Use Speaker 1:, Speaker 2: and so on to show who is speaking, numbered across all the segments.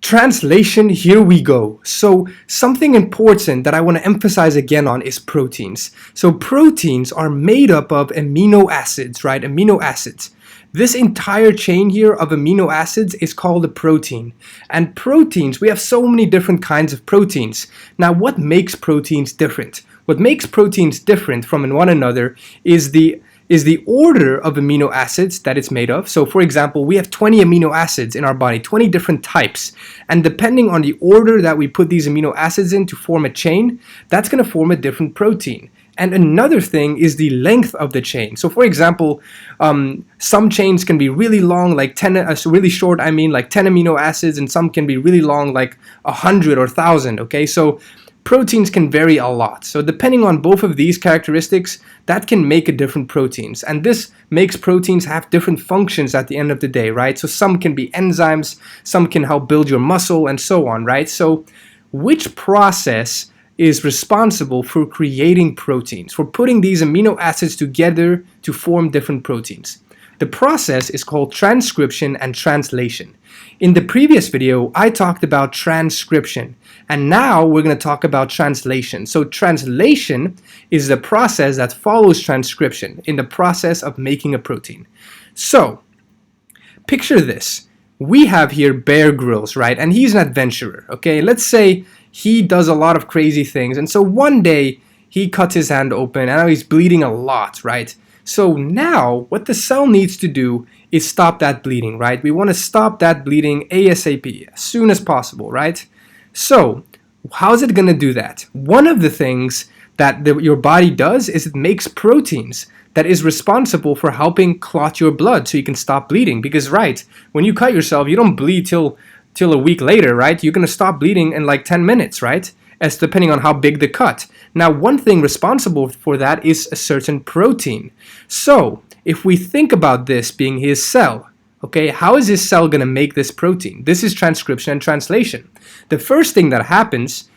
Speaker 1: Translation, here we go. So something important that I want to emphasize again on is proteins. So proteins are made up of amino acids, right? Amino acids. This entire chain here of amino acids is called a protein. And proteins, we have so many different kinds of proteins. Now, what makes proteins different? What makes proteins different from one another is the order of amino acids that it's made of. So for example, we have 20 amino acids in our body, 20 different types. And depending on the order that we put these amino acids in to form a chain, that's going to form a different protein. And another thing is the length of the chain. So for example, some chains can be really long, like 10, really short, like 10 amino acids, and some can be really long, like 100 or 1,000, okay? So proteins can vary a lot. So depending on both of these characteristics, that can make a different proteins. And this makes proteins have different functions at the end of the day, right? So some can be enzymes, some can help build your muscle, and so on, right? So which process is responsible for creating proteins, for putting these amino acids together to form different proteins? The process is called transcription and translation. In the previous video, I talked about transcription, and now we're going to talk about translation. So translation is the process that follows transcription in the process of making a protein. So picture this. We have here Bear Grylls, right? And he's an adventurer, okay? Let's say he does a lot of crazy things, and so one day he cuts his hand open and now he's bleeding a lot, right? So now what the cell needs to do is stop that bleeding, right? We want to stop that bleeding ASAP, as soon as possible, right? So how's it going to do that? One of the things that your body does is it makes proteins that is responsible for helping clot your blood so you can stop bleeding. Because, right, when you cut yourself, you don't bleed till a week later, right? You're going to stop bleeding in like 10 minutes, right? As depending on how big the cut. Now, one thing responsible for that is a certain protein. So if we think about this being his cell, okay, how is his cell going to make this protein? This is transcription and translation. The first thing that happens,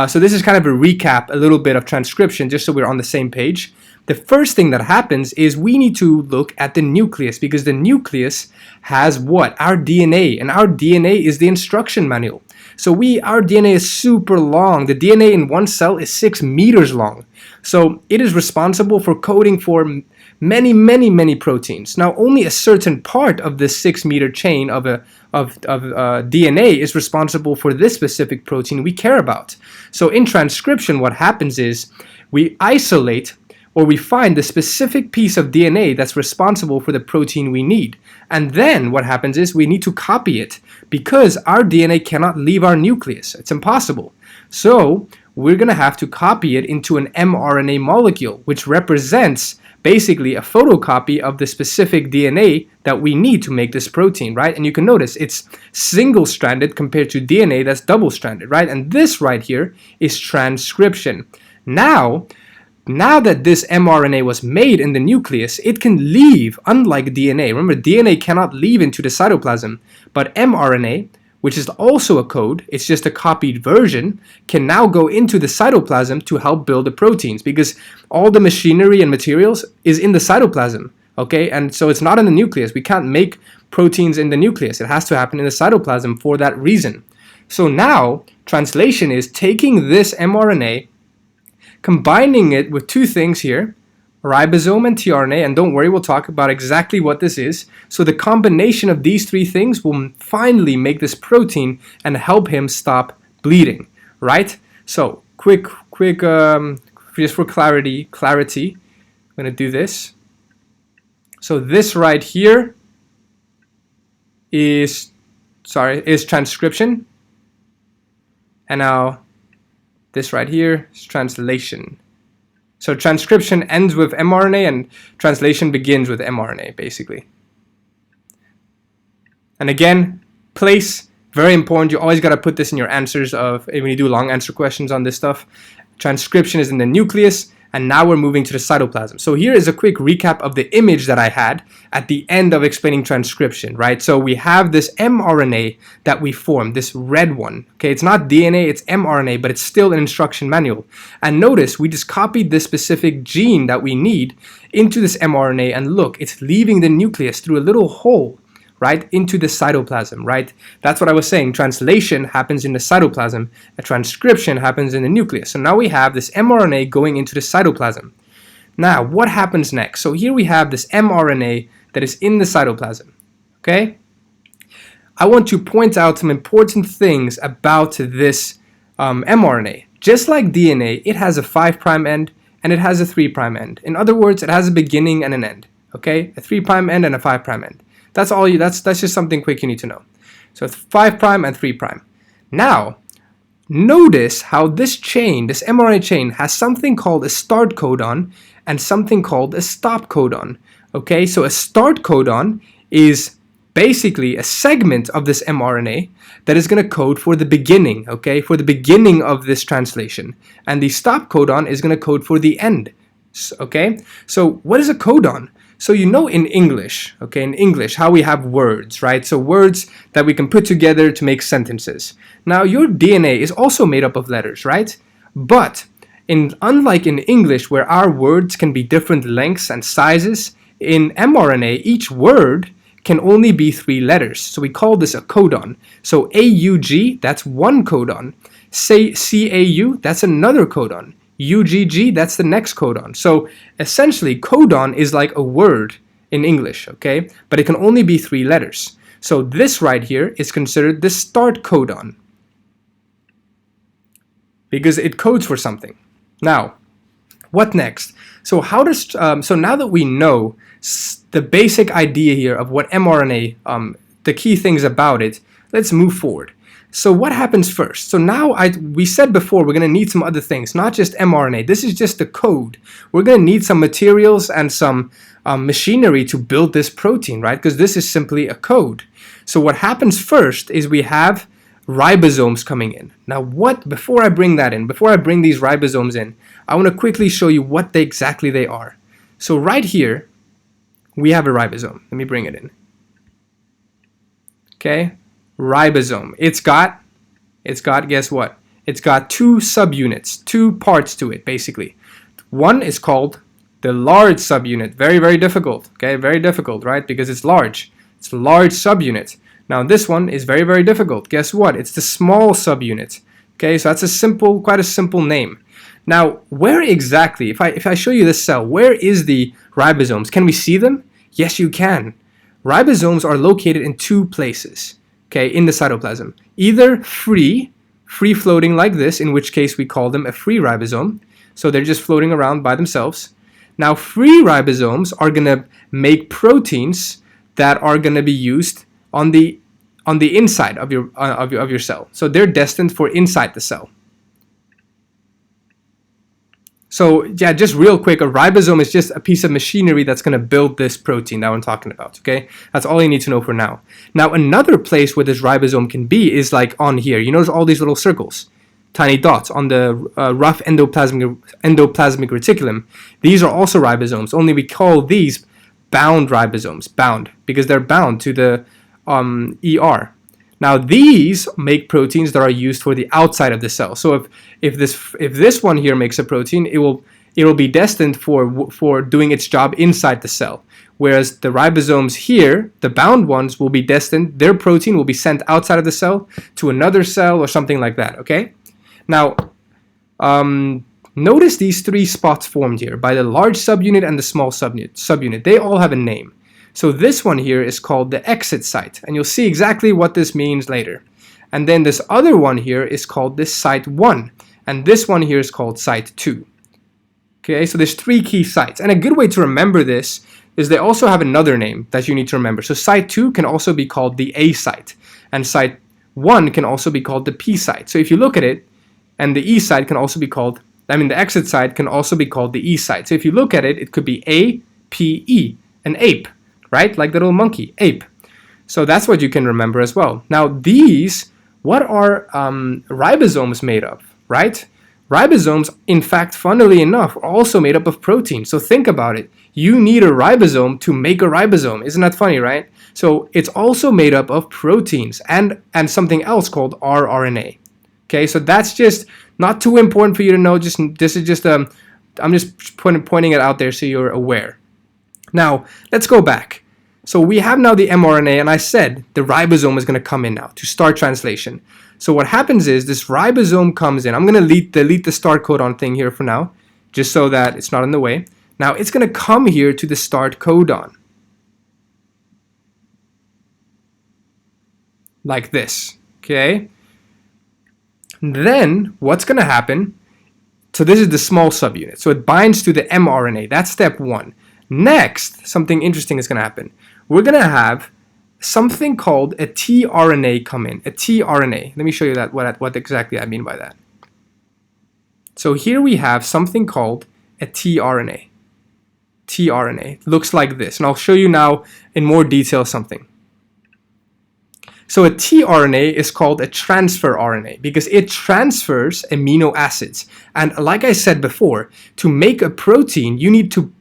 Speaker 1: so this is kind of a recap, a little bit of transcription, just so we're on the same page. The first thing that happens is we need to look at the nucleus, because the nucleus has what? Our DNA, and our DNA is the instruction manual. So our DNA is super long. The DNA in one cell is 6 meters long. So it is responsible for coding for many proteins. Now, only a certain part of this 6-meter chain of DNA is responsible for this specific protein we care about. So in transcription, what happens is we isolate, or we find the specific piece of DNA that's responsible for the protein we need. And then what happens is we need to copy it, because our DNA cannot leave our nucleus. It's impossible. So we're going to have to copy it into an mRNA molecule, which represents basically a photocopy of the specific DNA that we need to make this protein, right? And you can notice it's single-stranded compared to DNA that's double-stranded, right? And this right here is transcription. Now that this mRNA was made in the nucleus, it can leave, unlike DNA. Remember, DNA cannot leave into the cytoplasm, but mRNA, which is also a code, it's just a copied version, can now go into the cytoplasm to help build the proteins, because all the machinery and materials is in the cytoplasm, okay? And so it's not in the nucleus. We can't make proteins in the nucleus. It has to happen in the cytoplasm for that reason. So now, translation is taking this mRNA, combining it with two things here, ribosome and tRNA, and don't worry, we'll talk about exactly what this is. So the combination of these three things will finally make this protein and help him stop bleeding, right? So quick, just for clarity, I'm gonna do this. So this right here is transcription, and now this right here is translation. So transcription ends with mRNA and translation begins with mRNA, basically. And again, place, very important. You always got to put this in your answers when you do long answer questions on this stuff. Transcription is in the nucleus, and now we're moving to the cytoplasm. So here is a quick recap of the image that I had at the end of explaining transcription, right? So we have this mRNA that we formed, this red one. Okay, it's not DNA, it's mRNA, but it's still an instruction manual. And notice we just copied this specific gene that we need into this mRNA, and look, it's leaving the nucleus through a little hole, right, into the cytoplasm, right? That's what I was saying. Translation happens in the cytoplasm. A transcription happens in the nucleus. So now we have this mRNA going into the cytoplasm. Now, what happens next? So here we have this mRNA that is in the cytoplasm, okay? I want to point out some important things about this mRNA. Just like DNA, it has a 5' end and it has a 3' end. In other words, it has a beginning and an end, okay? A 3' end and a 5' end. That's all you, that's just something quick you need to know. So 5' and 3'. Now, notice how this chain, this mRNA chain, has something called a start codon and something called a stop codon. Okay, so a start codon is basically a segment of this mRNA that is going to code for the beginning, okay, for the beginning of this translation. And the stop codon is going to code for the end, okay? So what is a codon? So you know in English, okay, in English, how we have words, right? So words that we can put together to make sentences. Now your DNA is also made up of letters, right? But unlike in English, where our words can be different lengths and sizes, in mRNA, each word can only be 3 letters. So we call this a codon. So AUG, that's one codon. Say CAU, that's another codon. UGG, that's the next codon. So essentially, codon is like a word in English, okay? But it can only be 3 letters. So this right here is considered the start codon because it codes for something. Now, what next? So so now that we know the basic idea here of what mRNA, the key things about it, let's move forward. So what happens first? So now we said before we're going to need some other things, not just mRNA. This is just the code. We're going to need some materials and some machinery to build this protein, right? Because this is simply a code. So what happens first is we have ribosomes coming in. Now before I bring these ribosomes in, I want to quickly show you what exactly they are. So right here, we have a ribosome. Let me bring it in. Okay, ribosome. It's got, guess what? It's got 2 subunits, 2 parts to it, basically. One is called the large subunit. Very, very difficult. Okay, very difficult, right? Because it's large. It's a large subunit. Now this one is very, very difficult. Guess what? It's the small subunit. Okay, so that's quite a simple name. Now, where exactly, if I show you this cell, where is the ribosomes? Can we see them? Yes, you can. Ribosomes are located in 2 places, okay, in the cytoplasm. Either free floating like this, in which case we call them a free ribosome. So they're just floating around by themselves. Now, free ribosomes are going to make proteins that are going to be used on the inside of your cell. So they're destined for inside the cell. So yeah, just real quick, a ribosome is just a piece of machinery that's going to build this protein that I'm talking about, okay? That's all you need to know for now. Now, another place where this ribosome can be is like on here. You notice all these little circles, tiny dots on the rough endoplasmic reticulum. These are also ribosomes, only we call these bound ribosomes, bound, because they're bound to the ER. Now these make proteins that are used for the outside of the cell. So if this one here makes a protein, it will be destined for doing its job inside the cell. Whereas the ribosomes here, the bound ones, will be destined, their protein will be sent outside of the cell to another cell or something like that, okay? Now, notice these 3 spots formed here by the large subunit and the small subunit. They all have a name. So this one here is called the exit site, and you'll see exactly what this means later. And then this other one here is called this site 1, and this one here is called site 2. Okay, so there's 3 key sites, and a good way to remember this is they also have another name that you need to remember. So site 2 can also be called the A site, and site 1 can also be called the P site. So if you look at it, and the E site can also be called, the exit site can also be called the E site. So if you look at it, it could be A, P, E, an ape. Right? Like the little monkey, ape. So that's what you can remember as well. Now what are ribosomes made of, right? Ribosomes, in fact, funnily enough, are also made up of protein. So think about it. You need a ribosome to make a ribosome. Isn't that funny, right? So it's also made up of proteins and something else called rRNA. Okay, so that's just not too important for you to know. I'm just pointing it out there so you're aware. Now, let's go back. So we have now the mRNA, and I said the ribosome is going to come in now to start translation. So what happens is this ribosome comes in. I'm going to delete the start codon thing here for now, just so that it's not in the way. Now it's going to come here to the start codon. Like this, okay? Then what's going to happen? So this is the small subunit. So it binds to the mRNA. That's step one. Next, something interesting is going to happen. We're going to have something called a tRNA come in. A tRNA. Let me show you that what exactly I mean by that. So here we have something called a tRNA. tRNA. Looks like this. And I'll show you now in more detail something. So a tRNA is called a transfer RNA because it transfers amino acids. And like I said before, to make a protein, you need to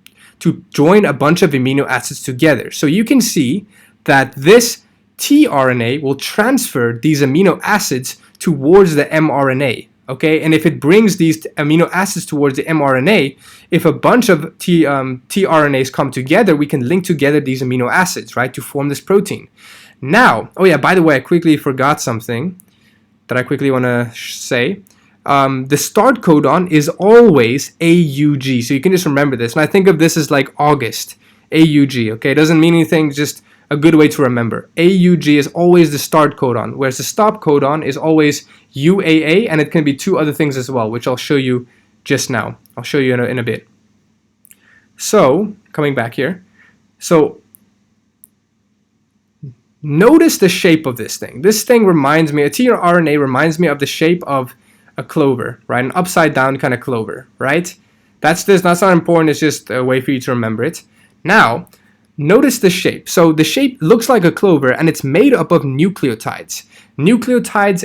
Speaker 1: join a bunch of amino acids together. So you can see that this tRNA will transfer these amino acids towards the mRNA. Okay, and if it brings these amino acids towards the mRNA, if a bunch of tRNAs come together, we can link together these amino acids, right, to form this protein. Now, oh yeah, by the way, I quickly forgot something that I quickly want to say. The start codon is always AUG, so you can just remember this. And I think of this as like August, AUG, okay? It doesn't mean anything, just a good way to remember. AUG is always the start codon, whereas the stop codon is always UAA, and it can be two other things as well, which I'll show you just now. I'll show you in a bit. So, coming back here. So, notice the shape of this thing. This thing reminds me, a tRNA reminds me of the shape of a clover, right? An upside down kind of clover, right? That's not important, it's just a way for you to remember it. Now, notice the shape. So the shape looks like a clover and it's made up of nucleotides. Nucleotides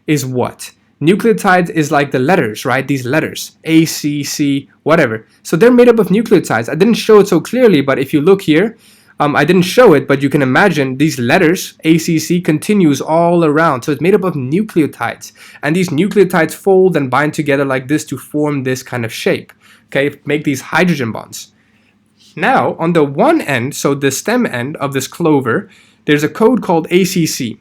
Speaker 1: is what? Nucleotides is like the letters, right? These letters, A, C, C, whatever. So they're made up of nucleotides. I didn't show it so clearly, but if you look here, I didn't show it, but you can imagine these letters, ACC, continues all around. So it's made up of nucleotides. And these nucleotides fold and bind together like this to form this kind of shape. Okay, make these hydrogen bonds. Now, on the one end, so the stem end of this clover, there's a code called ACC.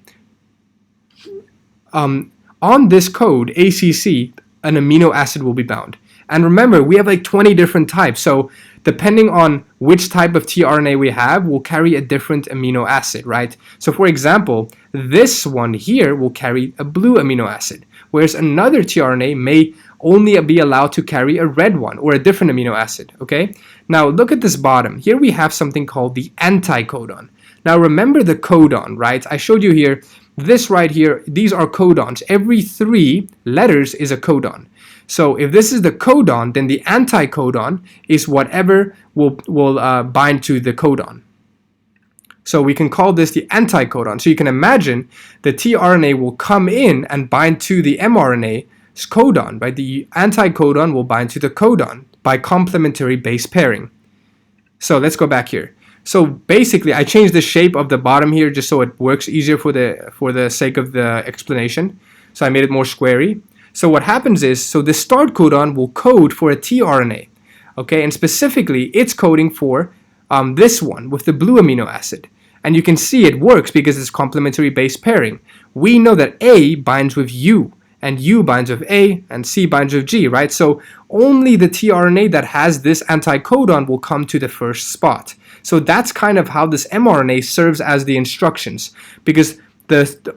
Speaker 1: On this code, ACC, an amino acid will be bound. And remember, we have like 20 different types. So depending on which type of tRNA we have, will carry a different amino acid, right? So for example, this one here will carry a blue amino acid, whereas another tRNA may only be allowed to carry a red one or a different amino acid, okay? Now look at this bottom. Here we have something called the anticodon. Now remember the codon, right? I showed you here, this right here, these are codons. Every 3 letters is a codon. So if this is the codon, then the anticodon is whatever will bind to the codon. So we can call this the anticodon. So you can imagine the tRNA will come in and bind to the mRNA's codon, right? The anticodon will bind to the codon by complementary base pairing. So let's go back here. So basically, I changed the shape of the bottom here just so it works easier for the sake of the explanation. So I made it more squarey. So what happens is, so the start codon will code for a tRNA, okay, and specifically it's coding for this one with the blue amino acid. And you can see it works because it's complementary base pairing. We know that A binds with U, and U binds with A, and C binds with G, right? So only the tRNA that has this anticodon will come to the first spot. So that's kind of how this mRNA serves as the instructions, because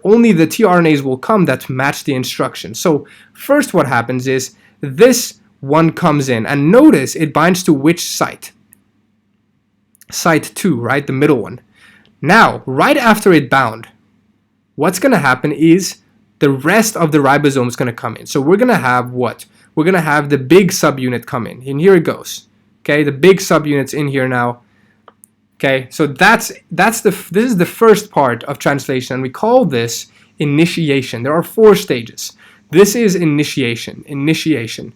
Speaker 1: only the tRNAs will come that match the instructions. So first what happens is this one comes in, and notice it binds to which site? Site 2, right? The middle one. Now, right after it bound, what's going to happen is the rest of the ribosome is going to come in. So we're going to have what? We're going to have the big subunit come in. And here it goes. Okay, the big subunit's in here now. Okay, so this is the first part of translation, and we call this initiation. There are 4 stages. This is initiation.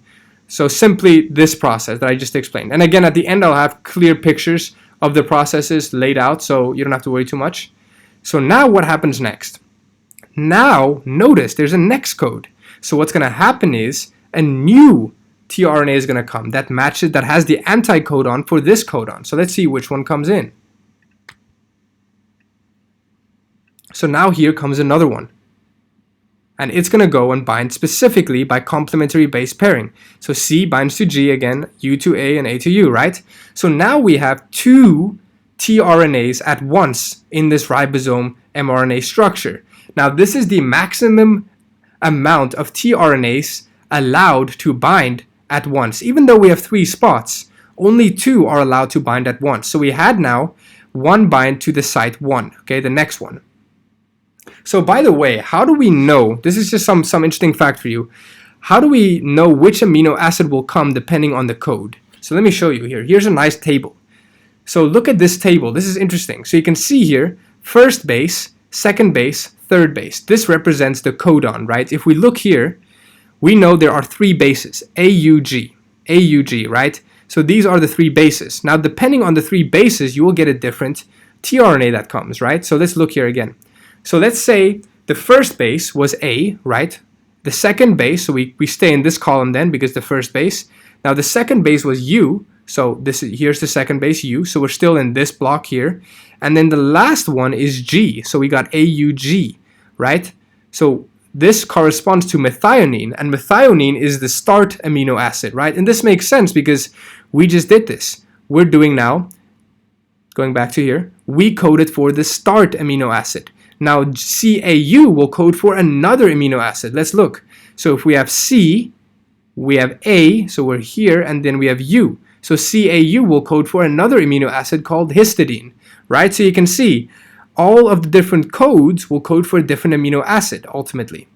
Speaker 1: So simply this process that I just explained. And again, at the end, I'll have clear pictures of the processes laid out, so you don't have to worry too much. So now what happens next? Now, notice there's a next code. So what's going to happen is a new tRNA is going to come that matches, that has the anticodon for this codon. So let's see which one comes in. So now here comes another one. And it's going to go and bind specifically by complementary base pairing. So C binds to G again, U to A, and A to U, right? So now we have two tRNAs at once in this ribosome mRNA structure. Now this is the maximum amount of tRNAs allowed to bind at once. Even though we have 3 spots, only 2 are allowed to bind at once. So we had now 1 bind to the site 1, okay, the next one. So by the way, how do we know, this is just some interesting fact for you, how do we know which amino acid will come depending on the code? So let me show you here. Here's a nice table. So look at this table. This is interesting. So you can see here, first base, second base, third base. This represents the codon, right? If we look here, we know there are 3 bases, AUG, right? So these are the 3 bases. Now, depending on the 3 bases, you will get a different tRNA that comes, right? So let's look here again. So let's say the first base was A, right? The second base, so we stay in this column then because the first base. Now the second base was U, so here's the second base U, so we're still in this block here. And then the last one is G, so we got AUG, right? So this corresponds to methionine, and methionine is the start amino acid, right? And this makes sense because we just did this. We're doing now, going back to here, we coded for the start amino acid. Now CAU will code for another amino acid. Let's look. So if we have C, we have A, so we're here, and then we have U. So CAU will code for another amino acid called histidine, right? So you can see all of the different codes will code for a different amino acid ultimately.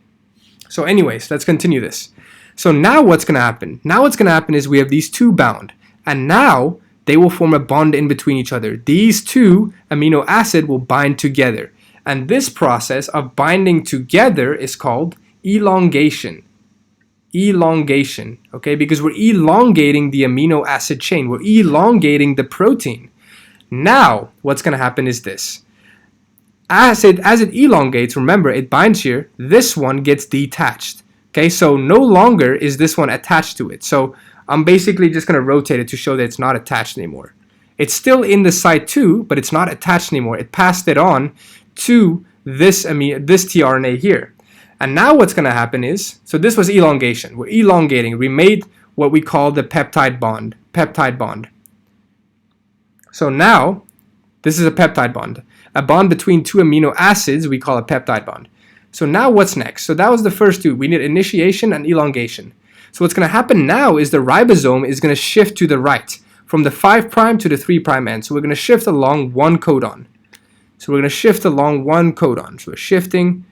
Speaker 1: So anyways, let's continue this. So now what's going to happen? Now what's going to happen is we have these 2 bound, and now they will form a bond in between each other. These 2 amino acid will bind together. And this process of binding together is called elongation. Elongation, okay? Because we're elongating the amino acid chain. We're elongating the protein. Now, what's going to happen is this. As it elongates, remember, it binds here, this one gets detached. Okay, so no longer is this one attached to it. So I'm basically just going to rotate it to show that it's not attached anymore. It's still in the site 2, but it's not attached anymore. It passed it on to this tRNA here. And now what's going to happen is, so this was elongation. We're elongating. We made what we call the peptide bond. So now, this is a peptide bond. A bond between 2 amino acids we call a peptide bond. So now what's next? So that was the first 2. We need initiation and elongation. So what's going to happen now is the ribosome is going to shift to the right from the 5' to the 3' end. So we're going to shift along 1 codon. So we're going to shift along 1 codon. So we're shifting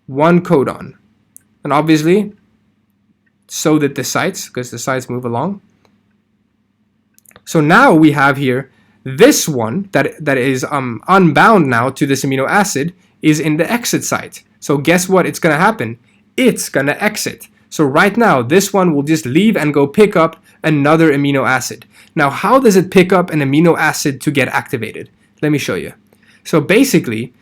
Speaker 1: 1 codon. And obviously, so did the sites, because the sites move along. So now we have here this one that is unbound now to this amino acid is in the exit site. So guess what? It's going to happen. It's going to exit. So right now, this one will just leave and go pick up another amino acid. Now, how does it pick up an amino acid to get activated? Let me show you. So basically,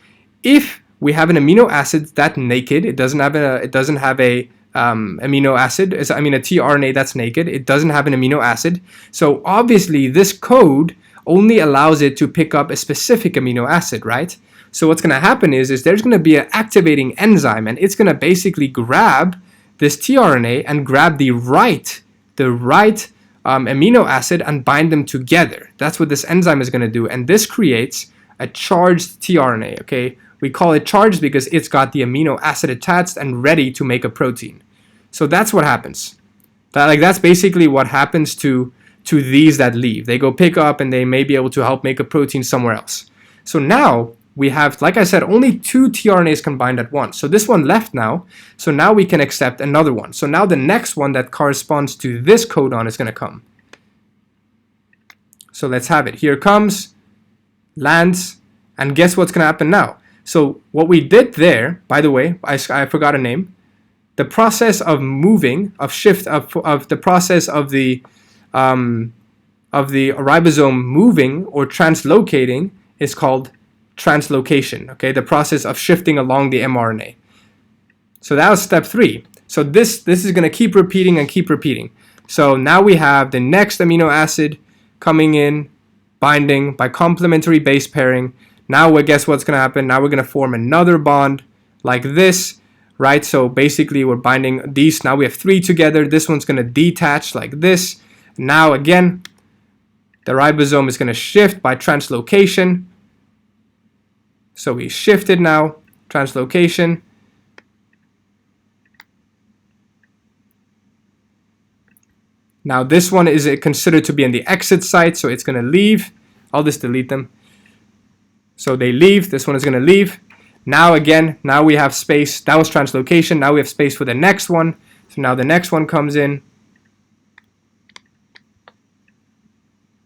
Speaker 1: if we have an amino acid that's naked, it doesn't have a amino acid. A tRNA that's naked. It doesn't have an amino acid. So obviously, this code only allows it to pick up a specific amino acid, right? So what's going to happen is there's going to be an activating enzyme, and it's going to basically grab this tRNA and grab the right amino acid and bind them together. That's what this enzyme is going to do, and this creates a charged tRNA, okay? We call it charged because it's got the amino acid attached and ready to make a protein. So that's what happens. That's basically what happens to these that leave. They go pick up and they may be able to help make a protein somewhere else. So now we have, like I said, only 2 tRNAs can bind at once. So this one left now. So now we can accept another one. So now the next one that corresponds to this codon is going to come. So let's have it. Here it comes, lands, and guess what's going to happen now? So what we did there, by the way, I forgot a name. The process of moving, of the process of the ribosome moving or translocating is called translocation, okay? The process of shifting along the mRNA. So that was step 3. So this is going to keep repeating and keep repeating. So now we have the next amino acid coming in, binding by complementary base pairing. Now guess what's going to happen? Now we're going to form another bond like this, right? So basically we're binding these. Now we have 3 together. This one's going to detach like this. Now again, the ribosome is going to shift by translocation. So we shifted now, translocation. Now this one is considered to be in the exit site, so it's going to leave. I'll just delete them. So they leave, this one is going to leave. Now again, now we have space. That was translocation. Now we have space for the next one. So now the next one comes in.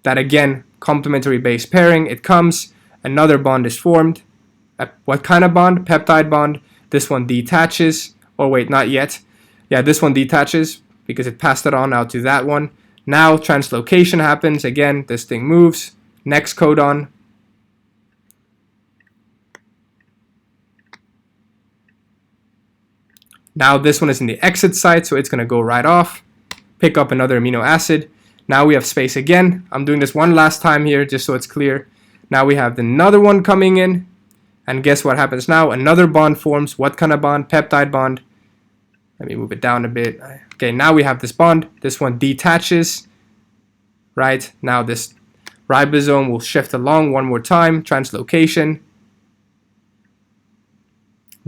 Speaker 1: That again, complementary base pairing. It comes, another bond is formed. What kind of bond? Peptide bond. This one detaches. Or wait, not yet. Yeah, this one detaches because it passed it on out to that one. Now translocation happens. Again, this thing moves. Next codon. Now this one is in the exit site, so it's going to go right off, pick up another amino acid. Now we have space again. I'm doing this one last time here just so it's clear. Now we have another one coming in, and guess what happens now? Another bond forms. What kind of bond? Peptide bond. Let me move it down a bit. Okay, now we have this bond. This one detaches, right? Now this ribosome will shift along one more time, translocation.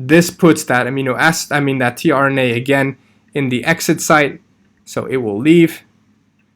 Speaker 1: This puts that amino acid, that tRNA again in the exit site, so it will leave.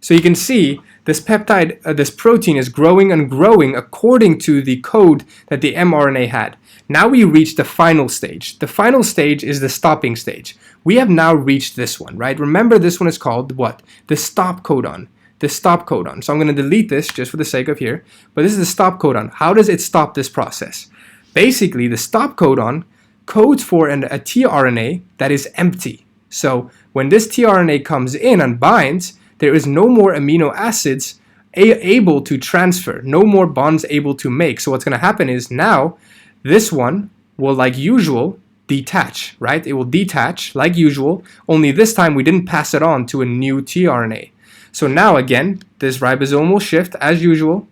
Speaker 1: So you can see this peptide, this protein is growing and growing according to the code that the mRNA had. Now we reach the final stage. The final stage is the stopping stage. We have now reached this one, right? Remember, this one is called what? The stop codon. The stop codon. So I'm going to delete this just for the sake of here, but this is the stop codon. How does it stop this process? Basically, the stop codon codes for a tRNA that is empty. So when this tRNA comes in and binds, there is no more amino acids able to transfer, no more bonds able to make. So what's going to happen is now this one will, like usual, detach, right? It will detach like usual, only this time we didn't pass it on to a new tRNA. So now again, this ribosome will shift as usual,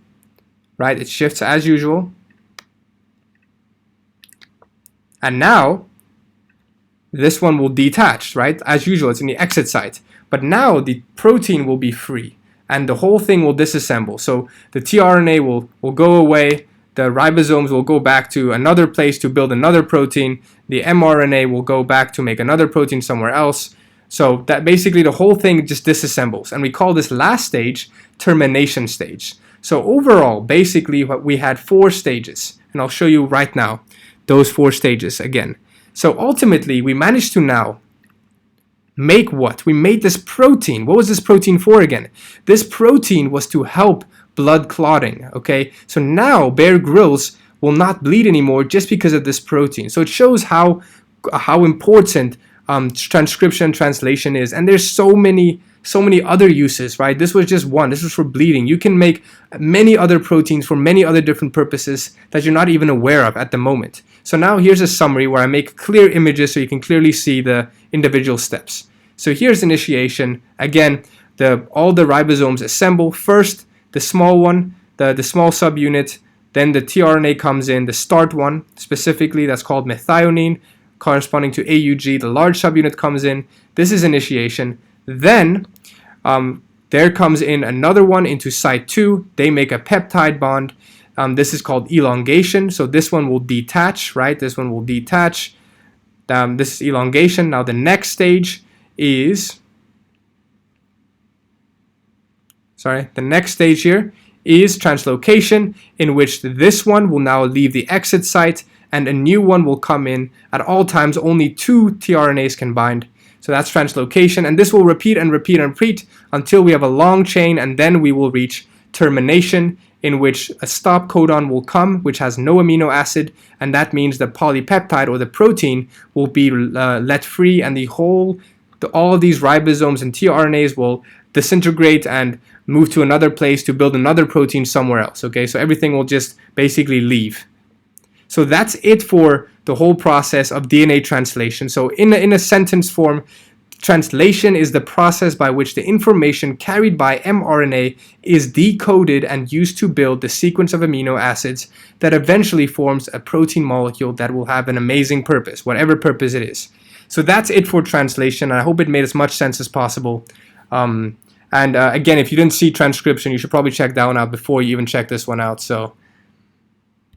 Speaker 1: right? It shifts as usual. And now, this one will detach, right? As usual, it's in the exit site. But now the protein will be free, and the whole thing will disassemble. So the tRNA will go away, the ribosomes will go back to another place to build another protein, the mRNA will go back to make another protein somewhere else. So that basically the whole thing just disassembles. And we call this last stage termination stage. So overall, basically we had 4 stages, and I'll show you right now those 4 stages again. So ultimately, we managed to now make what? We made this protein. What was this protein for again? This protein was to help blood clotting, okay? So now Bear Grylls will not bleed anymore just because of this protein. So it shows how important transcription translation is. And there's so many other uses, right? This was just one. This was for bleeding. You can make many other proteins for many other different purposes that you're not even aware of at the moment. So now here's a summary where I make clear images so you can clearly see the individual steps. So here's initiation. Again, all the ribosomes assemble. First, the small one, the small subunit. Then the tRNA comes in, the start one, specifically that's called methionine, corresponding to AUG. The large subunit comes in. This is initiation. Then there comes in another one into site 2. They make a peptide bond. This is called elongation. So this one will detach, right? This one will detach. This is elongation. Now the next stage is, the next stage here is translocation, in which this one will now leave the exit site and a new one will come in. At all times, only 2 tRNAs can bind. So that's translocation, and this will repeat and repeat and repeat until we have a long chain, and then we will reach termination, in which a stop codon will come, which has no amino acid, and that means the polypeptide or the protein will be let free, and all of these ribosomes and tRNAs will disintegrate and move to another place to build another protein somewhere else. Okay, so everything will just basically leave. So that's it for the whole process of DNA translation. So in a sentence form, Translation is the process by which the information carried by mRNA is decoded and used to build the sequence of amino acids that eventually forms a protein molecule that will have an amazing purpose, whatever purpose it is. So that's it for translation. I hope it made as much sense as possible. Again, if you didn't see transcription, you should probably check that one out before you even check this one out. So